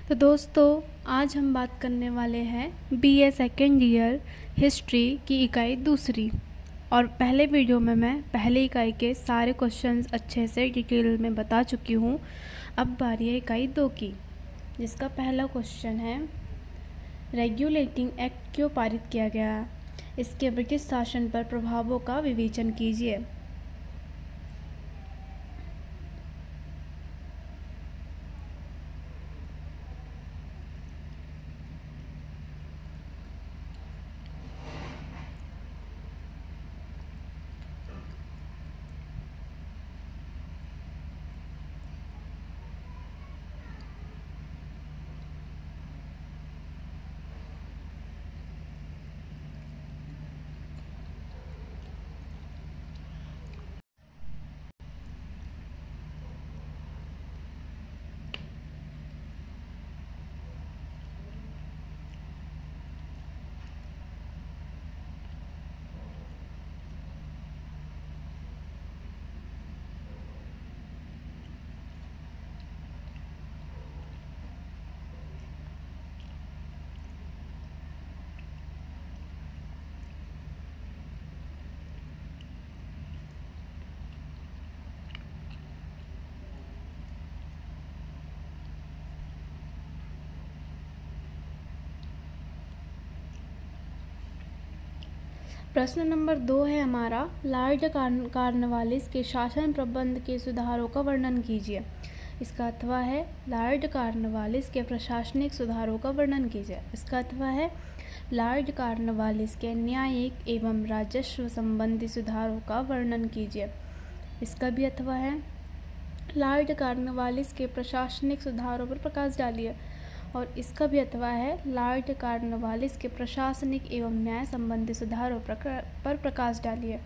तो दोस्तों, आज हम बात करने वाले हैं बीए सेकेंड ईयर हिस्ट्री की इकाई दूसरी। और पहले वीडियो में मैं पहले इकाई के सारे क्वेश्चंस अच्छे से डिटेल में बता चुकी हूँ। अब बारी है इकाई 2 की, जिसका पहला क्वेश्चन है, रेगुलेटिंग एक्ट क्यों पारित किया गया? इसके ब्रिटिश शासन पर प्रभावों का विवेचन कीजिए। प्रश्न नंबर 2 है हमारा, लॉर्ड कॉर्नवालिस के शासन प्रबंध के सुधारों का वर्णन कीजिए। इसका अथवा है, लॉर्ड कॉर्नवालिस के प्रशासनिक सुधारों का वर्णन कीजिए। इसका अथवा है, लॉर्ड कॉर्नवालिस के न्यायिक एवं राजस्व संबंधी सुधारों का वर्णन कीजिए। इसका भी अथवा है, लॉर्ड कॉर्नवालिस के प्रशासनिक सुधारों पर प्रकाश डालिए। और इसका भी अथवा है, लॉर्ड कॉर्नवालिस के प्रशासनिक एवं न्याय संबंधी सुधारों पर प्रकाश डालिए।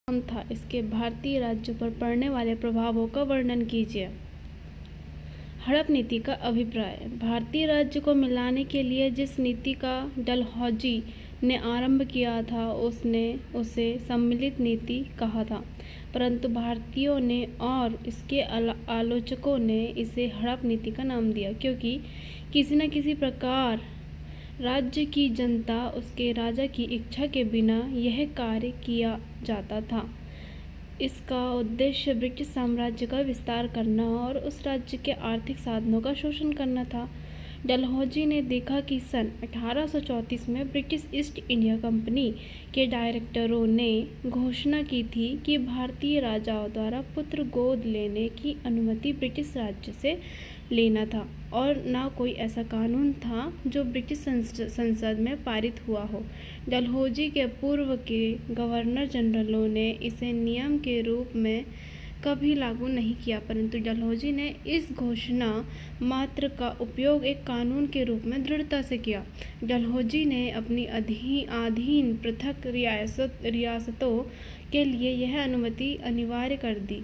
कौन था? इसके भारतीय राज्यों पर पड़ने वाले प्रभावों का वर्णन कीजिए। हड़प नीति का अभिप्राय। भारतीय राज्य को मिलाने के लिए जिस नीति का डलहौजी ने आरंभ किया था उसे सम्मिलित नीति कहा था, परंतु भारतीयों ने और इसके आलोचकों ने इसे हड़प नीति का नाम दिया, क्योंकि किसी न किसी प्रकार राज्य की जनता उसके राजा की इच्छा के बिना यह कार्य किया जाता था। इसका उद्देश्य ब्रिटिश साम्राज्य का विस्तार करना और उस राज्य के आर्थिक साधनों का शोषण करना था। डलहौजी ने देखा कि सन 1834 में ब्रिटिश ईस्ट इंडिया कंपनी के डायरेक्टरों ने घोषणा की थी कि भारतीय राजाओं द्वारा पुत्र गोद लेने की अनुमति ब्रिटिश राज्य से लेना था, और न कोई ऐसा कानून था जो ब्रिटिश संसद में पारित हुआ हो। डलहौजी के पूर्व के गवर्नर जनरलों ने इसे नियम के रूप में कभी लागू नहीं किया, परंतु डलहौजी ने इस घोषणा मात्र का उपयोग एक कानून के रूप में दृढ़ता से किया। डलहौजी ने अपनी अधीन पृथक रियासतों के लिए यह अनुमति अनिवार्य कर दी।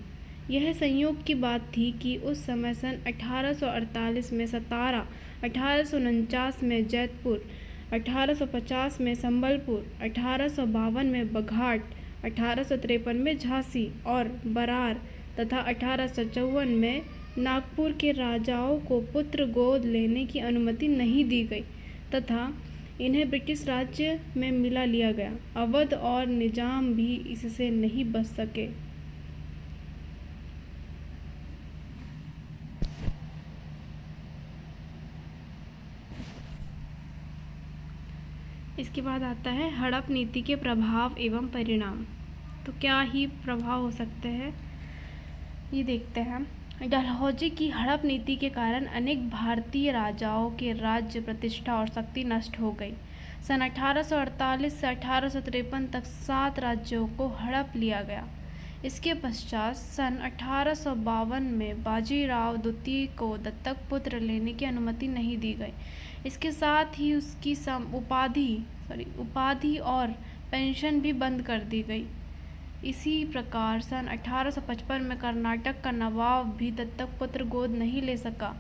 यह संयोग की बात थी कि उस समय सन 1848 में सतारा, 1849 में जैतपुर, 1850 में संबलपुर, 1852 में बघाट, 1853 में झांसी और बरार तथा 1854 में नागपुर के राजाओं को पुत्र गोद लेने की अनुमति नहीं दी गई तथा इन्हें ब्रिटिश राज्य में मिला लिया गया। अवध और निजाम भी इससे नहीं बच सके। इसके बाद आता है हड़प नीति के प्रभाव एवं परिणाम। तो क्या ही प्रभाव हो सकते हैं, ये देखते हैं। डलहौजी की हड़प नीति के कारण अनेक भारतीय राजाओं के राज्य प्रतिष्ठा और शक्ति नष्ट हो गई। सन 1848 से 1853 तक 7 राज्यों को हड़प लिया गया। इसके पश्चात सन 1852 में बाजीराव द्वितीय को दत्तक पुत्र लेने की अनुमति नहीं दी गई। इसके साथ ही उसकी उपाधि और पेंशन भी बंद कर दी गई। इसी प्रकार सन 1855 में कर्नाटक का नवाब भी दत्तक पुत्र गोद नहीं ले सका।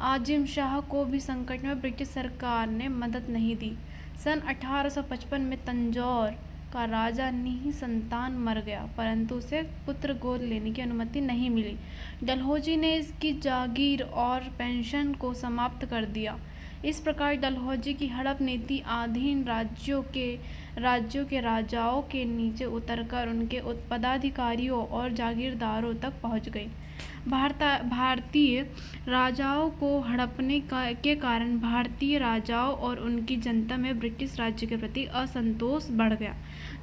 आजिम शाह को भी संकट में ब्रिटिश सरकार ने मदद नहीं दी। सन 1855 में तंजौर का राजा निसंतान मर गया, परंतु उसे पुत्र गोद लेने की अनुमति नहीं मिली। डलहौजी ने इसकी जागीर और पेंशन को समाप्त कर दिया। इस प्रकार डलहौजी की हड़प नीति अधीन राज्यों के राजाओं के नीचे उतरकर उनके पदाधिकारियों और जागीरदारों तक पहुंच गई। भारतीय राजाओं को हड़पने के कारण भारतीय राजाओं और उनकी जनता में ब्रिटिश राज्य के प्रति असंतोष बढ़ गया।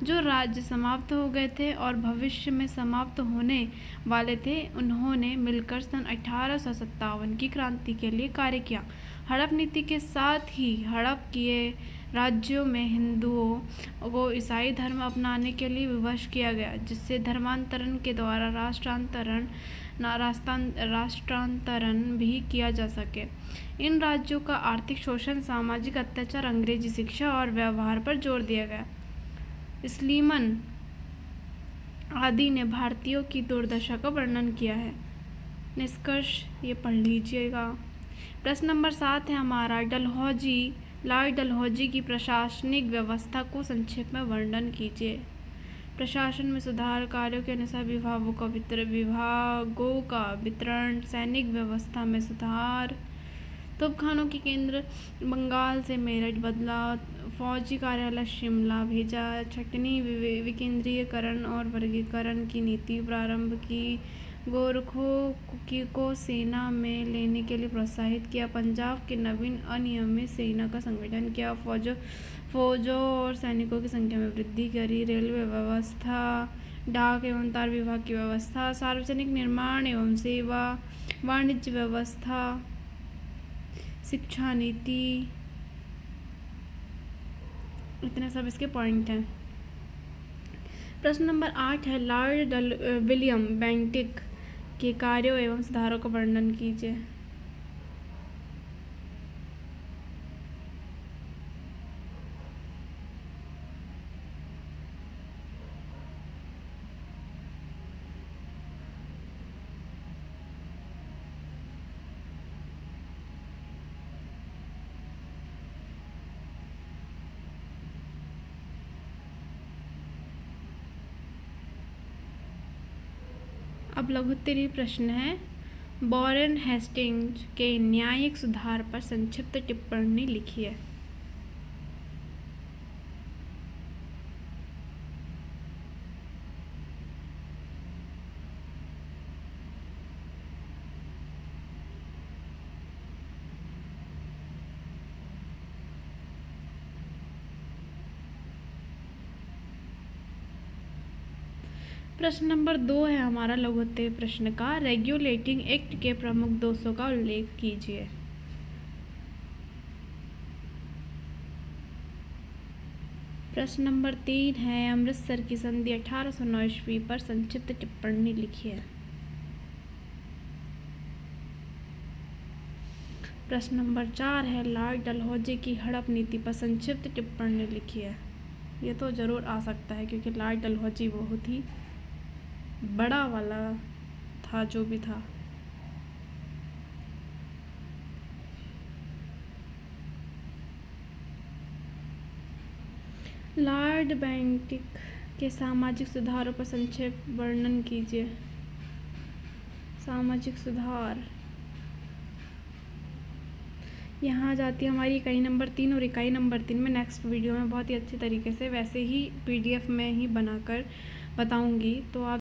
जो राज्य समाप्त हो गए थे और भविष्य में समाप्त होने वाले थे, उन्होंने मिलकर सन 1857 की क्रांति के लिए कार्य किया। हड़प नीति के साथ ही हड़प किए राज्यों में हिंदुओं को ईसाई धर्म अपनाने के लिए विवश किया गया, जिससे धर्मांतरण के द्वारा राष्ट्रांतरण भी किया जा सके। इन राज्यों का आर्थिक शोषण, सामाजिक अत्याचार, अंग्रेजी शिक्षा और व्यवहार पर जोर दिया गया। स्लीमन आदि ने भारतीयों की दुर्दशा का वर्णन किया है। निष्कर्ष ये पढ़ लीजिएगा। प्रश्न नंबर 7 है हमारा, लॉर्ड डलहौजी की प्रशासनिक व्यवस्था को संक्षेप में वर्णन कीजिए। प्रशासन में सुधार, कार्यों के अनुसार विभागों का वितरण, सैनिक व्यवस्था में सुधार, तोपखानों के केंद्र बंगाल से मेरठ बदला, फौजी कार्यालय शिमला भेजा, छटनी विकेंद्रीयकरण और वर्गीकरण की नीति प्रारंभ की, गोरखों को सेना में लेने के लिए प्रोत्साहित किया, पंजाब के नवीन अनियमित सेना का संगठन किया, फौजों और सैनिकों की संख्या में वृद्धि करी, रेलवे व्यवस्था, डाक एवं तार विभाग की व्यवस्था, सार्वजनिक निर्माण एवं सेवा, वाणिज्य व्यवस्था, शिक्षा नीति, इतने सब इसके पॉइंट हैं। प्रश्न नंबर 8 है, लॉर्ड विलियम बेंटिक के कार्यों एवं सुधारों का वर्णन कीजिए। अब लघुत्तरीय प्रश्न है, वॉरेन हेस्टिंग्स के न्यायिक सुधार पर संक्षिप्त टिप्पणी लिखिए। प्रश्न नंबर 2 है हमारा लघुत्तरीय प्रश्न का, रेगुलेटिंग एक्ट के प्रमुख दोषों का उल्लेख कीजिए। प्रश्न नंबर 3 है, अमृतसर की संधि 1809 ईस्वी पर संक्षिप्त टिप्पणी लिखिए। प्रश्न नंबर 4 है, लॉर्ड डलहौजी की हड़प नीति पर संक्षिप्त टिप्पणी लिखिए। ये तो ज़रूर आ सकता है क्योंकि लॉर्ड डलहौजी बहुत ही बड़ा वाला था जो भी था। लॉर्ड बेंटिक के सामाजिक सुधारों पर संक्षेप वर्णन कीजिए। सामाजिक सुधार यहाँ जाती है हमारी इकाई नंबर 3, और इकाई नंबर 3 में नेक्स्ट वीडियो में बहुत ही अच्छे तरीके से वैसे ही PDF में ही बनाकर बताऊंगी, तो आप